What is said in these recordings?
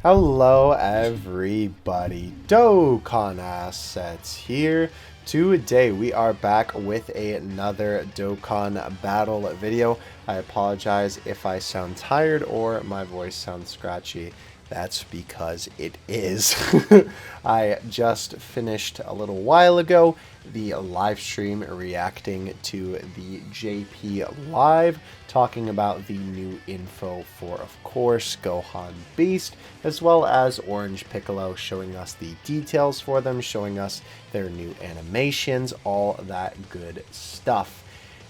Hello everybody, Dokkan Assets here. Today we are back with another Dokkan battle video. I apologize if I sound tired or my voice sounds scratchy. That's because it is. I just finished a little while ago the live stream reacting to the JP live, talking about the new info for, of course, Gohan Beast, as well as Orange Piccolo, showing us the details for them, showing us their new animations, all that good stuff.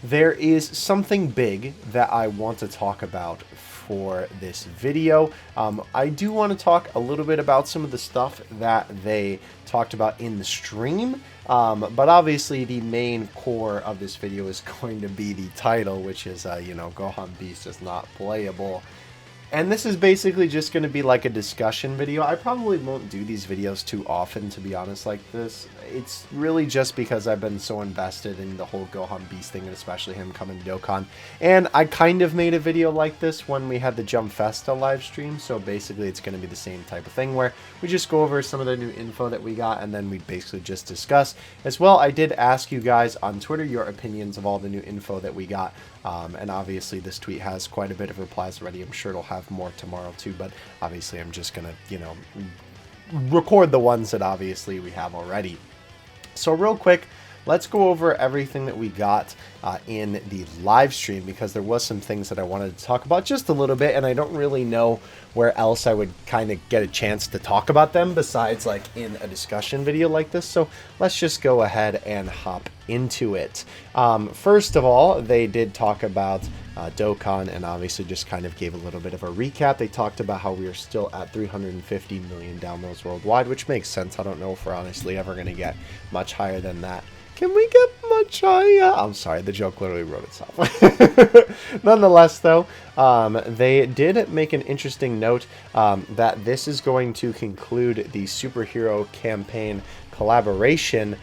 There is something big that I want to talk about for this video. I do want to talk a little bit about some of the stuff that they talked about in the stream, but obviously the main core of this video is going to be the title, which is, Gohan Beast is not playable. And this is basically just going to be like a discussion video. I probably won't do these videos too often, to be honest, like this. It's really just because I've been so invested in the whole Gohan Beast thing, and especially him coming to Dokkan. And I kind of made a video like this when we had the Jump Festa live stream, so basically it's going to be the same type of thing where we just go over some of the new info that we got, and then we basically just discuss. As well, I did ask you guys on Twitter your opinions of all the new info that we got. And obviously this tweet has quite a bit of replies already. I'm sure it'll have more tomorrow too, but obviously I'm just gonna, record the ones that obviously we have already. So real quick, let's go over everything that we got in the live stream, because there was some things that I wanted to talk about just a little bit, and I don't really know where else I would kind of get a chance to talk about them besides like in a discussion video like this. So let's just go ahead and hop into it. First of all, they did talk about Dokkan, and obviously just kind of gave a little bit of a recap. They talked about how we are still at 350 million downloads worldwide, which makes sense. I don't know if we're honestly ever going to get much higher than that. Can we get much higher? I'm sorry, the joke literally wrote itself. Nonetheless, though, they did make an interesting note that this is going to conclude the superhero campaign collaboration,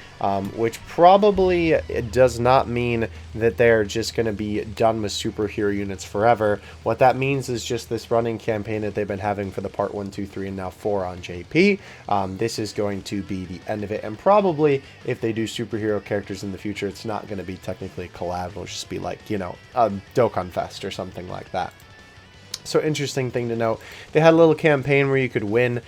which probably does not mean that they're just going to be done with superhero units forever. What that means is just this running campaign that they've been having for the part 1, 2, 3, and now 4 on JP. This is going to be the end of it, and probably if they do superhero characters in the future, it's not going to be technically a collab. It'll just be like, a Dokkan Fest or something like that. So interesting thing to note, they had a little campaign where you could win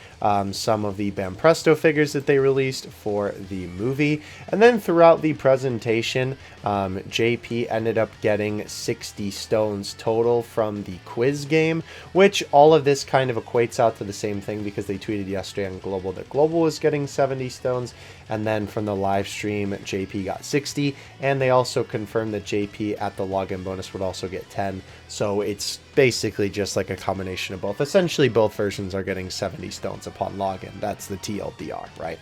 some of the Bampresto figures that they released for the movie. And then throughout the presentation, JP ended up getting 60 stones total from the quiz game, which all of this kind of equates out to the same thing, because they tweeted yesterday on Global that Global was getting 70 stones. And then from the live stream, JP got 60, and they also confirmed that JP at the login bonus would also get 10. So it's basically just like a combination of both. Essentially, both versions are getting 70 stones upon login. That's the TLDR, right?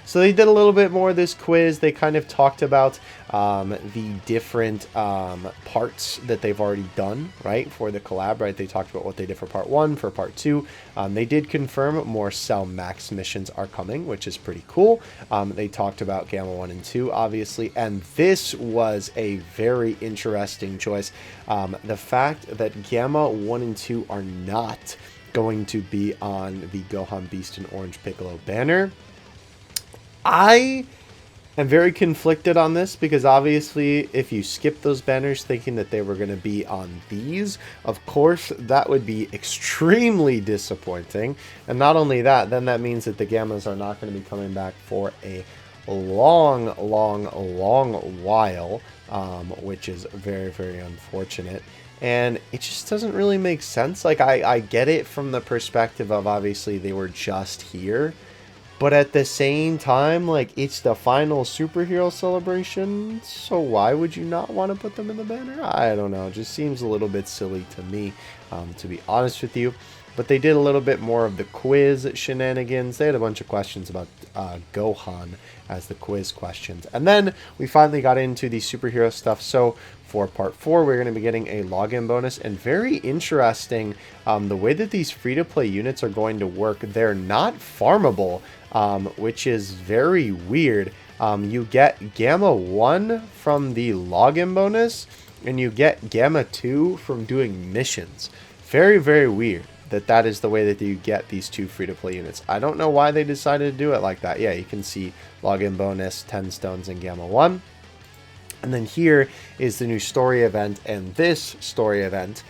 So they did a little bit more of this quiz. They kind of talked about the different parts that they've already done, right, for the collab, right? They talked about what they did for part 1, for part 2. They did confirm more Cell Max missions are coming, which is pretty cool. They talked about Gamma 1 and 2, obviously, and this was a very interesting choice. The fact that Gamma 1 and 2 are not going to be on the Gohan Beast and Orange Piccolo banner. I am very conflicted on this, because obviously if you skip those banners thinking that they were going to be on these, of course that would be extremely disappointing. And not only that, then that means that the Gammas are not going to be coming back for a long while, which is very, very unfortunate. And it just doesn't really make sense. Like, I get it from the perspective of obviously they were just here, but at the same time, like, it's the final superhero celebration, so why would you not want to put them in the banner? I don't know. It just seems a little bit silly to me, to be honest with you. But they did a little bit more of the quiz shenanigans. They had a bunch of questions about Gohan as the quiz questions. And then we finally got into the superhero stuff. So for part 4, we're going to be getting a login bonus. And very interesting, the way that these free-to-play units are going to work, they're not farmable, which is very weird. You get Gamma 1 from the login bonus, and you get Gamma 2 from doing missions. Very, very weird. that is the way that you get these 2 free-to-play units. I don't know why they decided to do it like that. Yeah, you can see login bonus, 10 stones, and Gamma 1. And then here is the new story event, and this story event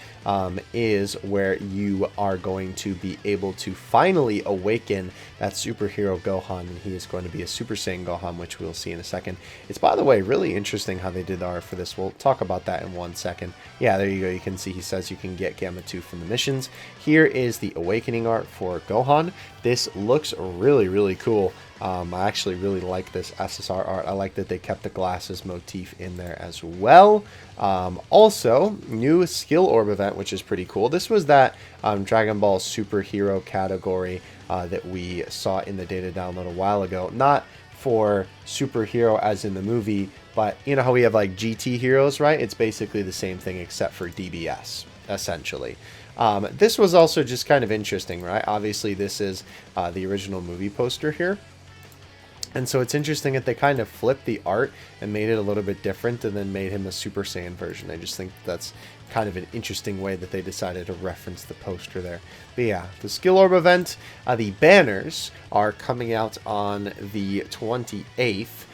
is where you are going to be able to finally awaken that superhero Gohan, and he is going to be a Super Saiyan Gohan, which we'll see in a second. It's, by the way, really interesting how they did the art for this. We'll talk about that in 1 second. Yeah, there you go. You can see he says you can get Gamma 2 from the missions. Here is the awakening art for Gohan. This looks really, really cool. I actually really like this SSR art. I like that they kept the glasses motif in there as well. Also, new skill orb event, which is pretty cool. This was that Dragon Ball superhero category that we saw in the data download a while ago. Not for superhero as in the movie, but you know how we have like GT heroes, right? It's basically the same thing except for DBS, essentially. This was also just kind of interesting, right? Obviously, this is the original movie poster here. And so it's interesting that they kind of flipped the art and made it a little bit different and then made him a Super Saiyan version. I just think that's kind of an interesting way that they decided to reference the poster there. But yeah, the Skill Orb event, the banners are coming out on the 28th.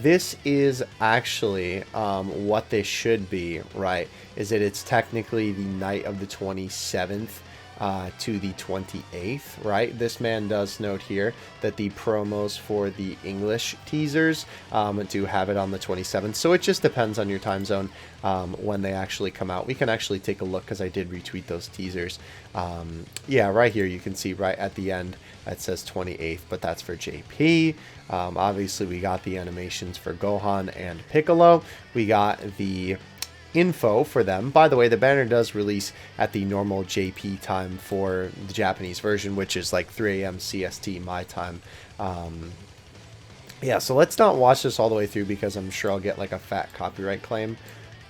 This is actually what they should be, right? Is that it's technically the night of the 27th. To the 28th, right? This man does note here that the promos for the English teasers do have it on the 27th, so it just depends on your time zone when they actually come out. We can actually take a look because I did retweet those teasers. Yeah, right here you can see right at the end it says 28th, but that's for JP. Obviously we got the animations for Gohan and Piccolo. We got the info for them. By the way, the banner does release at the normal JP time for the Japanese version, which is like 3 a.m. CST my time. Yeah, so let's not watch this all the way through because I'm sure I'll get like a fat copyright claim.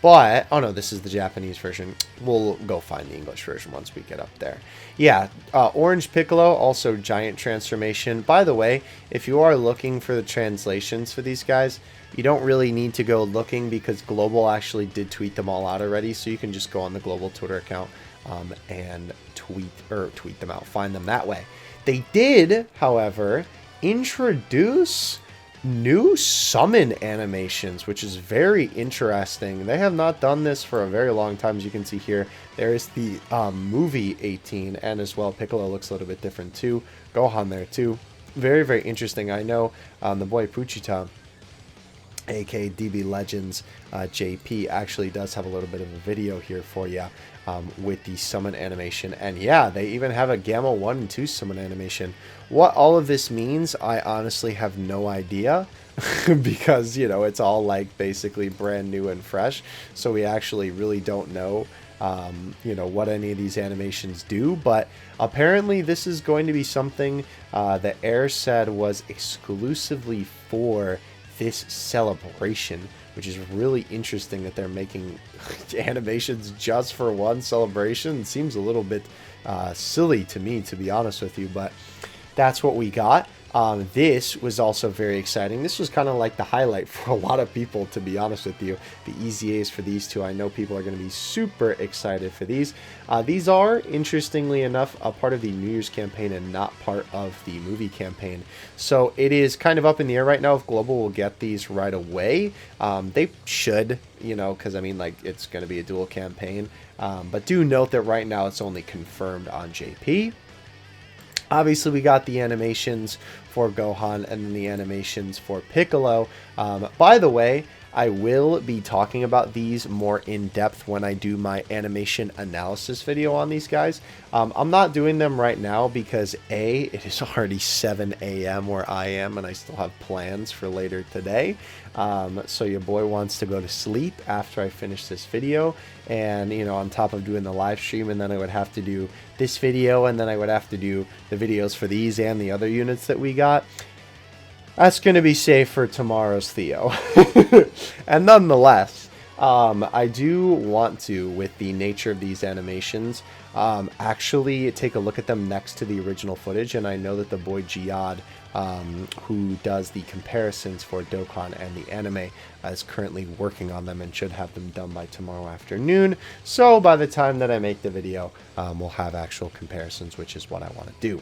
But, oh no, this is the Japanese version. We'll go find the English version once we get up there. Yeah, Orange Piccolo, also giant transformation. By the way, if you are looking for the translations for these guys, you don't really need to go looking because Global actually did tweet them all out already. So you can just go on the Global Twitter account and tweet them out, find them that way. They did, however, introduce new summon animations, which is very interesting. They have not done this for a very long time. As you can see here, there is the movie 18, and as well Piccolo looks a little bit different too. Gohan there too. Very, very interesting. I know the boy Puchita, aka DB Legends JP, actually does have a little bit of a video here for you with the summon animation. And yeah, they even have a Gamma 1 and 2 summon animation. What all of this means, I honestly have no idea because, you know, it's all like basically brand new and fresh. So we actually really don't know, you know, what any of these animations do. But apparently this is going to be something that Air said was exclusively for this celebration, which is really interesting that they're making animations just for one celebration. It seems a little bit silly to me, to be honest with you, but that's what we got. This was also very exciting. This was kind of like the highlight for a lot of people, to be honest with you. The EZAs for these two, I know people are going to be super excited for these. These are, interestingly enough, a part of the New Year's campaign and not part of the movie campaign. So it is kind of up in the air right now if Global will get these right away. They should, you know, because I mean, like, it's going to be a dual campaign. But do note that right now it's only confirmed on JP. Obviously, we got the animations for Gohan and then the animations for Piccolo. By the way, I will be talking about these more in depth when I do my animation analysis video on these guys. I'm not doing them right now because A, it is already 7 a.m. where I am and I still have plans for later today. So your boy wants to go to sleep after I finish this video, and you know, on top of doing the live stream, and then I would have to do this video, and then I would have to do the videos for these and the other units that we got. That's going to be safe for tomorrow's Theo. And nonetheless, I do want to, with the nature of these animations, actually take a look at them next to the original footage. And I know that the boy Giad, who does the comparisons for Dokkan and the anime, is currently working on them and should have them done by tomorrow afternoon. So by the time that I make the video, we'll have actual comparisons, which is what I want to do.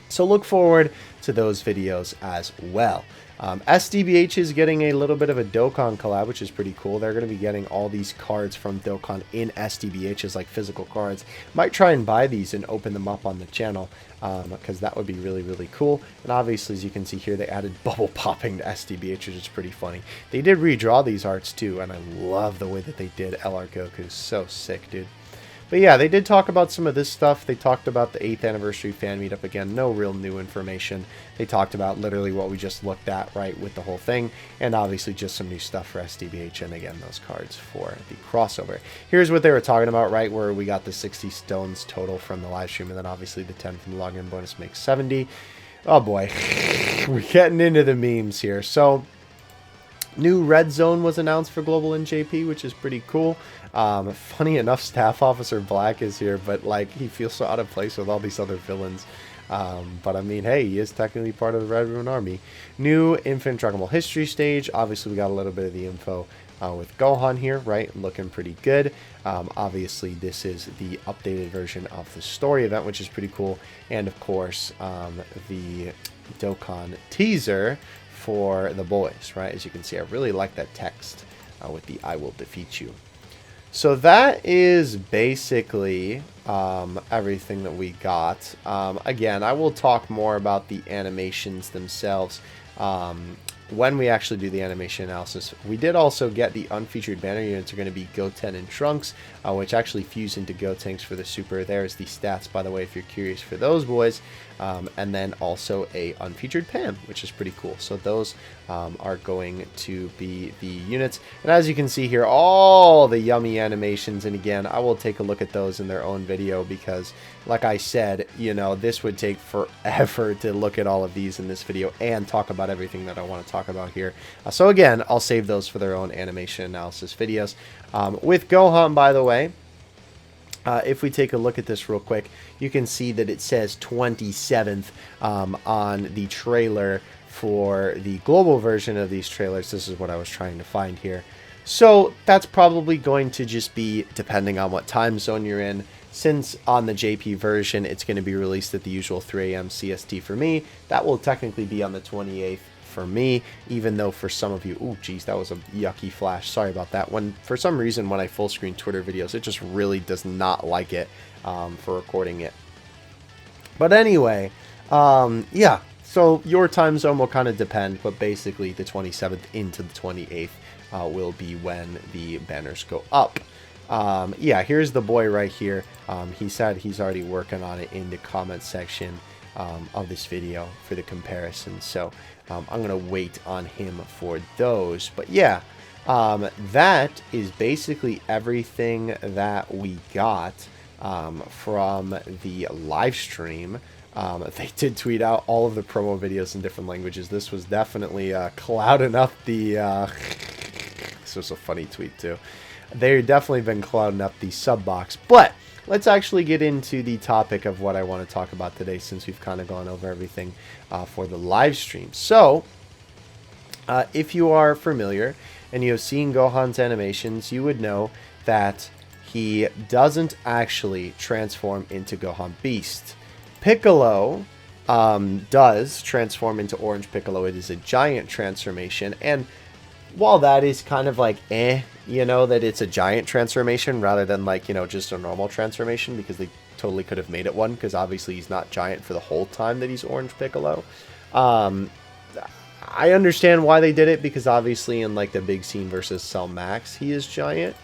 So look forward to those videos as well. SDBH is getting a little bit of a Dokkan collab, which is pretty cool. They're going to be getting all these cards from Dokkan in SDBH as like physical cards. Might try and buy these and open them up on the channel, because that would be really, really cool. And obviously, as you can see here, they added bubble popping to SDBH, which is pretty funny. They did redraw these arts too, and I love the way that they did LR Goku. So sick, dude. But yeah, they did talk about some of this stuff. They talked about the 8th anniversary fan meetup again. No real new information. They talked about literally what we just looked at, right, with the whole thing. And obviously just some new stuff for SDBH and again, those cards for the crossover. Here's what they were talking about, right, where we got the 60 stones total from the live stream. And then obviously the 10 from the login bonus makes 70. Oh boy, we're getting into the memes here. So new red zone was announced for Global NJP, which is pretty cool. Funny enough, Staff Officer Black is here, but like he feels so out of place with all these other villains. But I mean, hey, he is technically part of the Red Rune Army. New Infinite Dragon Ball History stage. Obviously, we got a little bit of the info with Gohan here, right? Looking pretty good. Obviously, this is the updated version of the story event, which is pretty cool. And of course, the Dokkan teaser for the boys, right? As you can see, I really like that text with the "I will defeat you." So that is basically everything that we got. Again, I will talk more about the animations themselves when we actually do the animation analysis. We did also get the unfeatured banner units are going to be Goten and Trunks, which actually fuse into Gotenks for the Super. There's the stats, by the way, if you're curious for those boys. And then also a unfeatured Pam, which is pretty cool. So those are going to be the units. And as you can see here, all the yummy animations. And again, I will take a look at those in their own video because, like I said, you know, this would take forever to look at all of these in this video and talk about everything that I want to talk about here. So again, I'll save those for their own animation analysis videos. With Gohan, by the way, if we take a look at this real quick, you can see that it says 27th on the trailer for the global version of these trailers. This is what I was trying to find here. So that's probably going to just be depending on what time zone you're in. Since on the JP version, it's going to be released at the usual 3 a.m. CST for me. That will technically be on the 28th for me, even though for some of you, oh geez, that was a yucky flash, sorry about that. When for some reason when I full screen Twitter videos, it just really does not like it for recording it. But anyway, yeah, so your time zone will kind of depend, but basically the 27th into the 28th will be when the banners go up. Yeah, here's the boy right here. He said he's already working on it in the comment section of this video for the comparison. So I'm going to wait on him for those. But yeah, that is basically everything that we got from the live stream. They did tweet out all of the promo videos in different languages. This was definitely clouding up the... this was a funny tweet too. They've definitely been clouding up the sub box. But let's actually get into the topic of what I want to talk about today, since we've kind of gone over everything for the live stream. So, if you are familiar and you have seen Gohan's animations, you would know that he doesn't actually transform into Gohan Beast. Piccolo does transform into Orange Piccolo. It is a giant transformation, and while that is kind of like you know, that it's a giant transformation rather than like, you know, just a normal transformation, because they totally could have made it one, because obviously he's not giant for the whole time that he's Orange Piccolo. I understand why they did it, because obviously in like the big scene versus Cell Max, he is giant.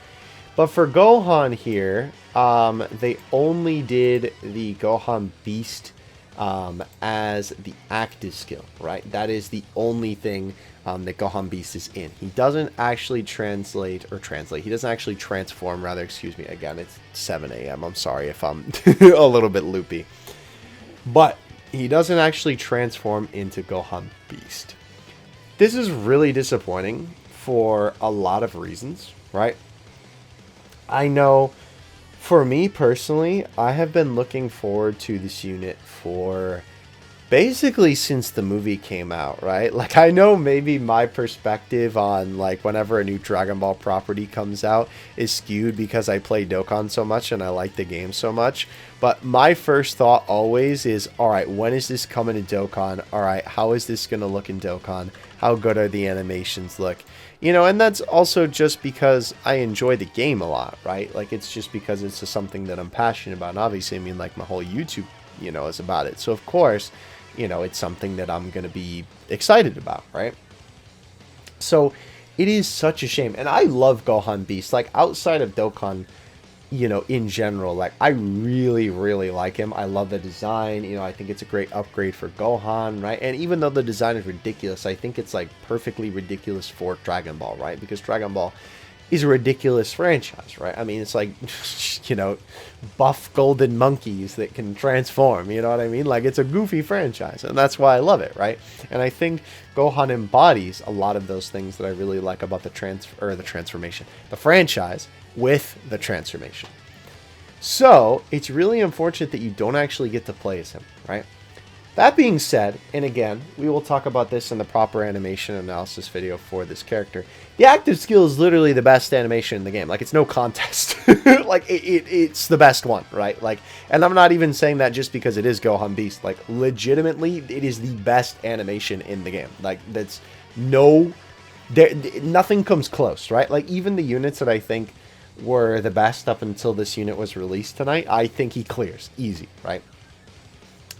But for Gohan here, they only did the Gohan Beast as the active skill, right? That is the only thing that Gohan Beast is in. He doesn't actually he doesn't actually transform, rather, excuse me. Again, it's 7 a.m. I'm sorry if I'm a little bit loopy. But he doesn't actually transform into Gohan Beast. This is really disappointing for a lot of reasons. right? I know for me personally, I have been looking forward to this unit for basically since the movie came out, right? Like, I know maybe my perspective on, like, whenever a new Dragon Ball property comes out is skewed because I play Dokkan so much and I like the game so much. But my first thought always is, all right, when is this coming to Dokkan? All right, how is this going to look in Dokkan? How good are the animations look? You know, and that's also just because I enjoy the game a lot, right? Like, it's just because it's just something that I'm passionate about. And obviously, I mean, like, my whole YouTube, you know, is about it. So, of course, you know, it's something that I'm going to be excited about, right? So, it is such a shame. And I love Gohan Beast. Like, outside of Dokkan, you know, in general, like, I really, really like him. I love the design. You know, I think it's a great upgrade for Gohan, right? And even though the design is ridiculous, I think it's, like, perfectly ridiculous for Dragon Ball, right? Because Dragon Ball is a ridiculous franchise, right? I mean, it's like, you know, buff golden monkeys that can transform, you know what I mean? Like, it's a goofy franchise, and that's why I love it, right? And I think Gohan embodies a lot of those things that I really like about the transformation, the franchise with the transformation. So, it's really unfortunate that you don't actually get to play as him, right? That being said, and again, we will talk about this in the proper animation analysis video for this character. The active skill is literally the best animation in the game. Like, it's no contest. Like, it's the best one, right? Like, and I'm not even saying that just because it is Gohan Beast. Like, legitimately, it is the best animation in the game. Like, that's nothing comes close, right? Like, even the units that I think were the best up until this unit was released tonight, I think he clears easy, right?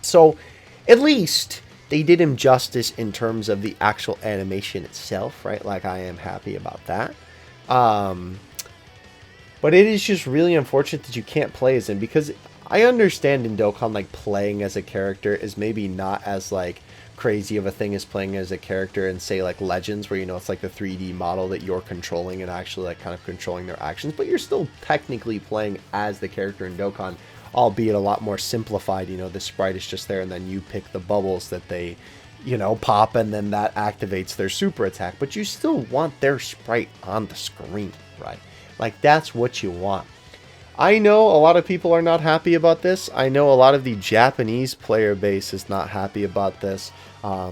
So, at least they did him justice in terms of the actual animation itself, right? Like, I am happy about that. But it is just really unfortunate that you can't play as him, because I understand in Dokkan, like, playing as a character is maybe not as, like, crazy of a thing as playing as a character in, say, like, Legends, where, you know, it's like the 3D model that you're controlling and actually, like, kind of controlling their actions, but you're still technically playing as the character in Dokkan, albeit a lot more simplified. You know, the sprite is just there, and then you pick the bubbles that they, you know, pop, and then that activates their super attack. But you still want their sprite on the screen, right? Like, that's what you want. I know a lot of people are not happy about this. I know a lot of the Japanese player base is not happy about this,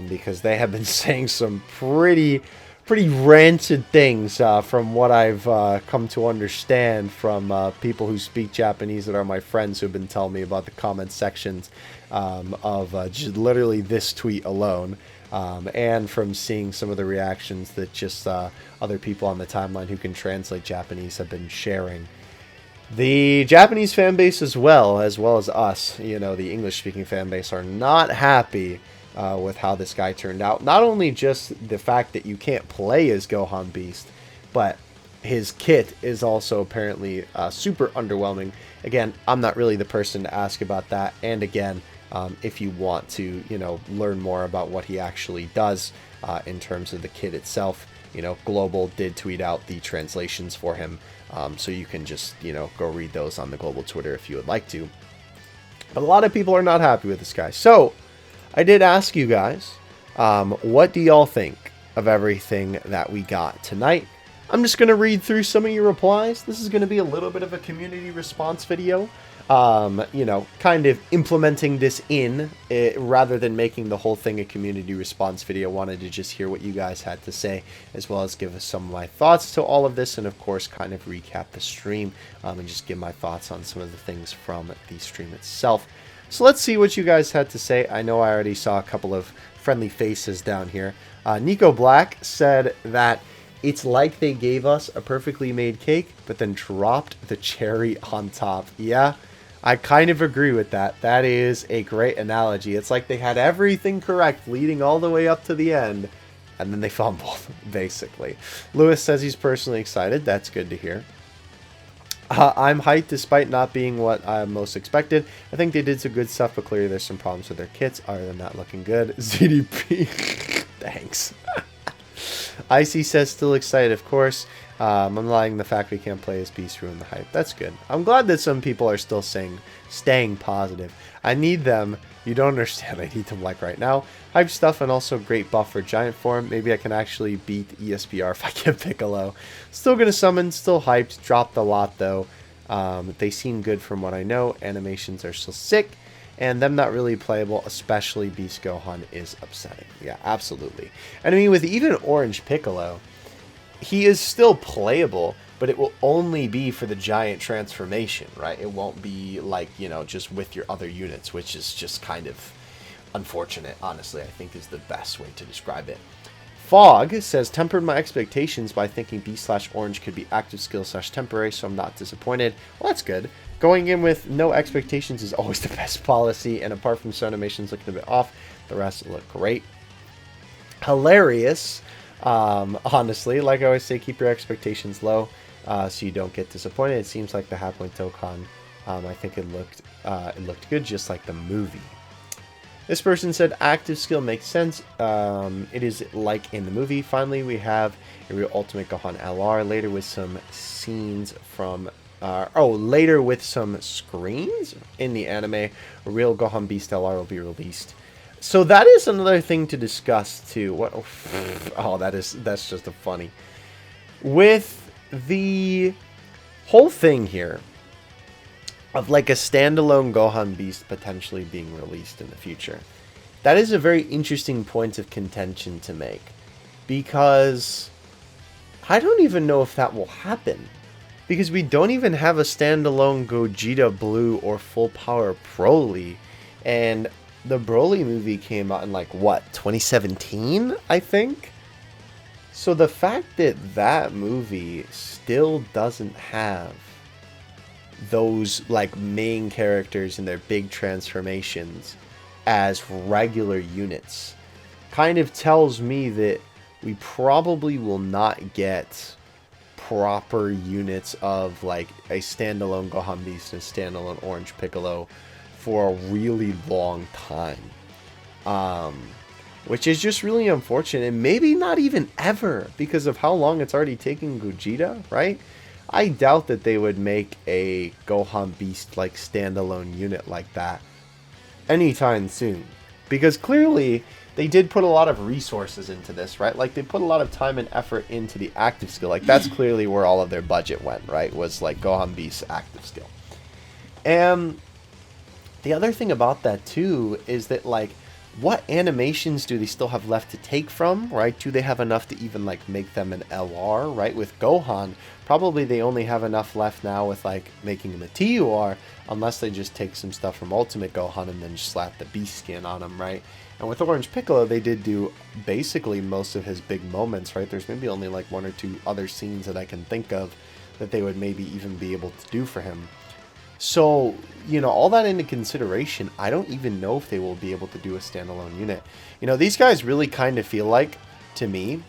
because they have been saying some pretty rancid things from what I've come to understand from people who speak Japanese that are my friends, who have been telling me about the comment sections of just literally this tweet alone, and from seeing some of the reactions that just other people on the timeline who can translate Japanese have been sharing. The Japanese fan base as well as us, you know, the English-speaking fan base, are not happy with how this guy turned out. Not only just the fact that you can't play as Gohan Beast, but his kit is also apparently super underwhelming. Again, I'm not really the person to ask about that. And again, if you want to, you know, learn more about what he actually does in terms of the kit itself, you know, Global did tweet out the translations for him. So you can just, you know, go read those on the Global Twitter if you would like to. But a lot of people are not happy with this guy. So I did ask you guys, what do y'all think of everything that we got tonight? I'm just going to read through some of your replies. This is going to be a little bit of a community response video. You know, kind of implementing this in, rather than making the whole thing a community response video. Wanted to just hear what you guys had to say, as well as give us some of my thoughts to all of this, and of course kind of recap the stream, and just give my thoughts on some of the things from the stream itself. So let's see what you guys had to say. I know I already saw a couple of friendly faces down here. Nico Black said that it's like they gave us a perfectly made cake, but then dropped the cherry on top. Yeah, I kind of agree with that. That is a great analogy. It's like they had everything correct leading all the way up to the end, and then they fumbled, basically. Lewis says he's personally excited. That's good to hear. I'm hyped despite not being what I most expected. I think they did some good stuff, but clearly there's some problems with their kits. Other than that, looking good. ZDP. Thanks. Icy says, still excited, of course. I'm lying the fact we can't play as Beast ruined the hype. That's good. I'm glad that some people are still staying positive. I need them. You don't understand. I need them like right now. Hype stuff and also great buff for giant form. Maybe I can actually beat ESBR if I get Piccolo. Still gonna summon. Still hyped. Dropped a lot though. They seem good from what I know. Animations are still sick. And them not really playable, especially Beast Gohan, is upsetting. Yeah, absolutely. And I mean, with even Orange Piccolo, he is still playable, but it will only be for the giant transformation, right? It won't be like, you know, just with your other units, which is just kind of unfortunate, honestly, I think is the best way to describe it. Fog says, tempered my expectations by thinking B/Orange could be active skill / temporary, so I'm not disappointed. Well, that's good. Going in with no expectations is always the best policy, and apart from some animations looking a bit off, the rest look great. Hilarious. Honestly, like I always say, keep your expectations low so you don't get disappointed. It seems like the halfway Dokkan, I think it looked good, just like the movie. This person said active skill makes sense. It is like in the movie. Finally, we have a real Ultimate Gohan LR later with some scenes from later with some screens in the anime. A real Gohan Beast LR will be released. So that is another thing to discuss too. What? Oh, that's just a funny. With the whole thing here of like a standalone Gohan Beast potentially being released in the future, that is a very interesting point of contention to make, because I don't even know if that will happen, because we don't even have a standalone Gogeta Blue or Full Power Broly, and the Broly movie came out in like what, 2017, I think. So the fact that that movie still doesn't have those like main characters and their big transformations as regular units kind of tells me that we probably will not get proper units of like a standalone Gohan Beast and a standalone Orange Piccolo for a really long time, which is just really unfortunate, and maybe not even ever, because of how long it's already taken Gogeta, right? I doubt that they would make a Gohan Beast like standalone unit like that anytime soon, because clearly they did put a lot of resources into this, right? Like they put a lot of time and effort into the active skill. Like that's clearly where all of their budget went, right? Was like Gohan Beast active skill. And the other thing about that too is that like, what animations do they still have left to take from, right? Do they have enough to even like make them an LR, right? With Gohan, probably they only have enough left now with like making him a TUR, unless they just take some stuff from Ultimate Gohan and then just slap the Beast skin on him, right? And with Orange Piccolo, they did do basically most of his big moments, right? There's maybe only like one or two other scenes that I can think of that they would maybe even be able to do for him. So, you know, all that into consideration, I don't even know if they will be able to do a standalone unit. You know, these guys really kind of feel like, to me,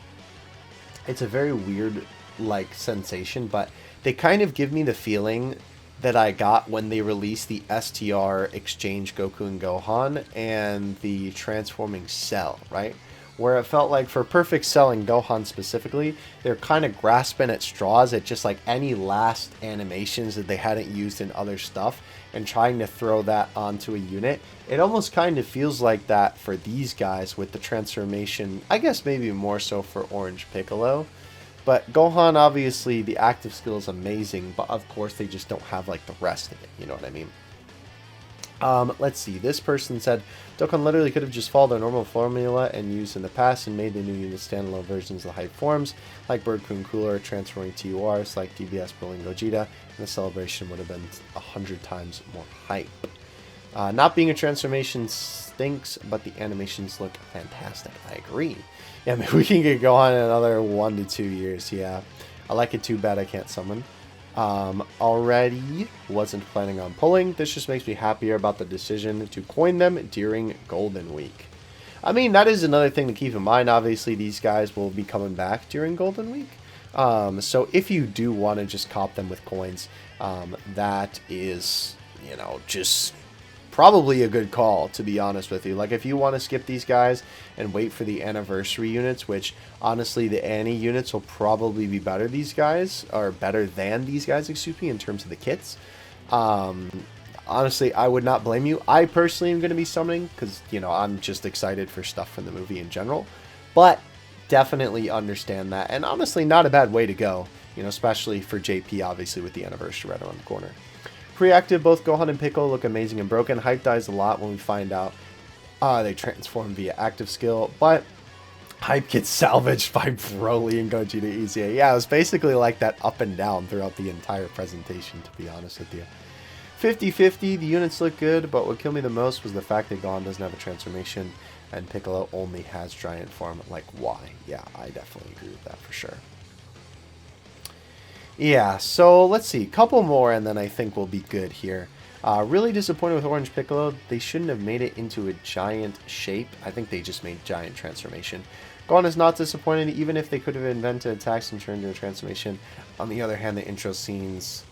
it's a very weird, like, sensation, but they kind of give me the feeling that I got when they released the STR Exchange Goku and Gohan and the Transforming Cell, right? Where it felt like for Perfect Cell and Gohan specifically, they're kind of grasping at straws at just like any last animations that they hadn't used in other stuff and trying to throw that onto a unit. It almost kind of feels like that for these guys with the transformation, I guess maybe more so for Orange Piccolo. But Gohan, obviously, the active skill is amazing, but of course they just don't have like the rest of it, you know what I mean? Let's see, this person said, Dokkan literally could have just followed their normal formula and used in the past and made the new unit standalone versions of the hype forms, like Bird Kun Cooler, transferring TURs, like DBS Broly and Gogeta, and the celebration would have been 100 times more hype. Not being a transformation stinks, but the animations look fantastic. I agree. Yeah, maybe we can get Gohan in another 1 to 2 years, yeah. I like it too bad I can't summon. Already wasn't planning on pulling. This just makes me happier about the decision to coin them during Golden Week. I mean, that is another thing to keep in mind. Obviously, these guys will be coming back during Golden Week. So if you do want to just cop them with coins, that is, you know, just probably a good call, to be honest with you. Like, if you want to skip these guys and wait for the anniversary units, which honestly the Annie units will probably be better than these guys, excuse me, in terms of the kits. Honestly, I would not blame you. I personally am going to be summoning because, you know, I'm just excited for stuff from the movie in general. But definitely understand that. And honestly, not a bad way to go, you know, especially for JP, obviously, with the anniversary right around the corner. Pre-active, both Gohan and Piccolo look amazing and broken. Hype dies a lot when we find out they transform via active skill. But Hype gets salvaged by Broly and Gogeta EZA. Yeah, it was basically like that up and down throughout the entire presentation, to be honest with you. 50-50, the units look good, but what killed me the most was the fact that Gohan doesn't have a transformation and Piccolo only has giant form. Like, why? Yeah, I definitely agree with that for sure. Yeah, so let's see. A couple more and then I think we'll be good here. Really disappointed with Orange Piccolo. They shouldn't have made it into a giant shape. I think they just made giant transformation. Gohan is not disappointed, even if they could have invented attacks and turned into a transformation. On the other hand, the intro scenes...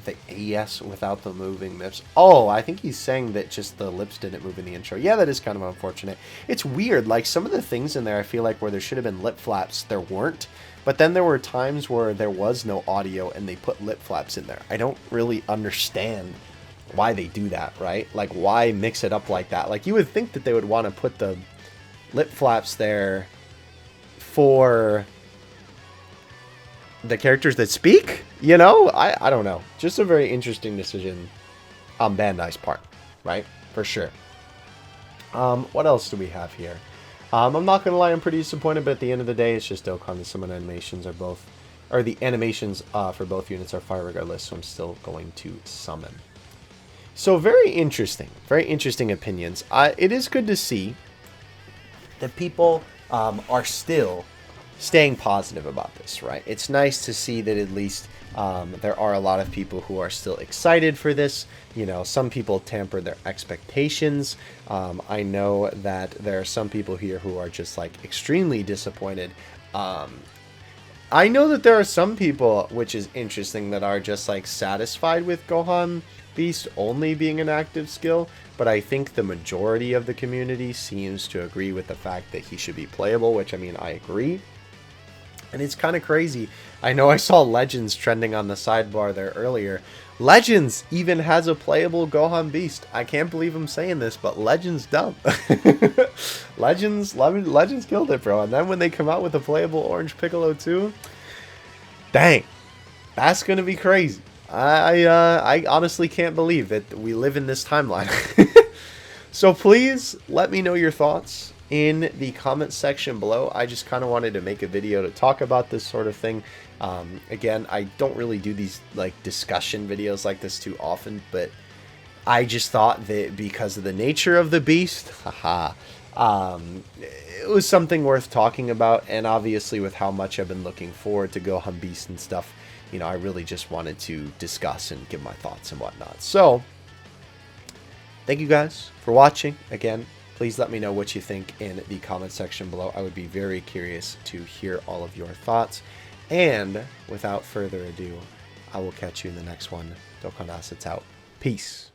the AS without the moving lips. Oh, I think he's saying that just the lips didn't move in the intro. Yeah, that is kind of unfortunate. It's weird. Like, some of the things in there, I feel like where there should have been lip flaps, there weren't. But then there were times where there was no audio and they put lip flaps in there. I don't really understand why they do that, right? Like, why mix it up like that? Like, you would think that they would want to put the lip flaps there for the characters that speak, you know? I don't know. Just a very interesting decision on Bandai's part, right? For sure. What else do we have here? I'm not gonna lie, I'm pretty disappointed, but at the end of the day, it's just Dokkan. The summon animations are both, or the animations for both units are fire regardless, so I'm still going to summon. So very interesting opinions. It is good to see that people are still staying positive about this, right? It's nice to see that at least there are a lot of people who are still excited for this. You know, some people tamper their expectations. I know that there are some people here who are just like extremely disappointed. I know that there are some people, which is interesting, that are just like satisfied with Gohan Beast only being an active skill, but I think the majority of the community seems to agree with the fact that he should be playable, which, I mean, I agree. And it's kind of crazy. I know I saw Legends trending on the sidebar there earlier. Legends even has a playable Gohan Beast. I can't believe I'm saying this, but Legends dumb. Legends killed it, bro. And then when they come out with a playable Orange Piccolo too, dang, that's gonna be crazy. I honestly can't believe that we live in this timeline. So please let me know your thoughts in the comment section below. I just kind of wanted to make a video to talk about this sort of thing. Again, I don't really do these like discussion videos like this too often, but I just thought that because of the nature of the beast, it was something worth talking about. And obviously with how much I've been looking forward to Gohan Beast and stuff, you know, I really just wanted to discuss and give my thoughts and whatnot. So thank you guys for watching. Again, please let me know what you think in the comment section below. I would be very curious to hear all of your thoughts. And without further ado, I will catch you in the next one. Dokkan Assets out. Peace.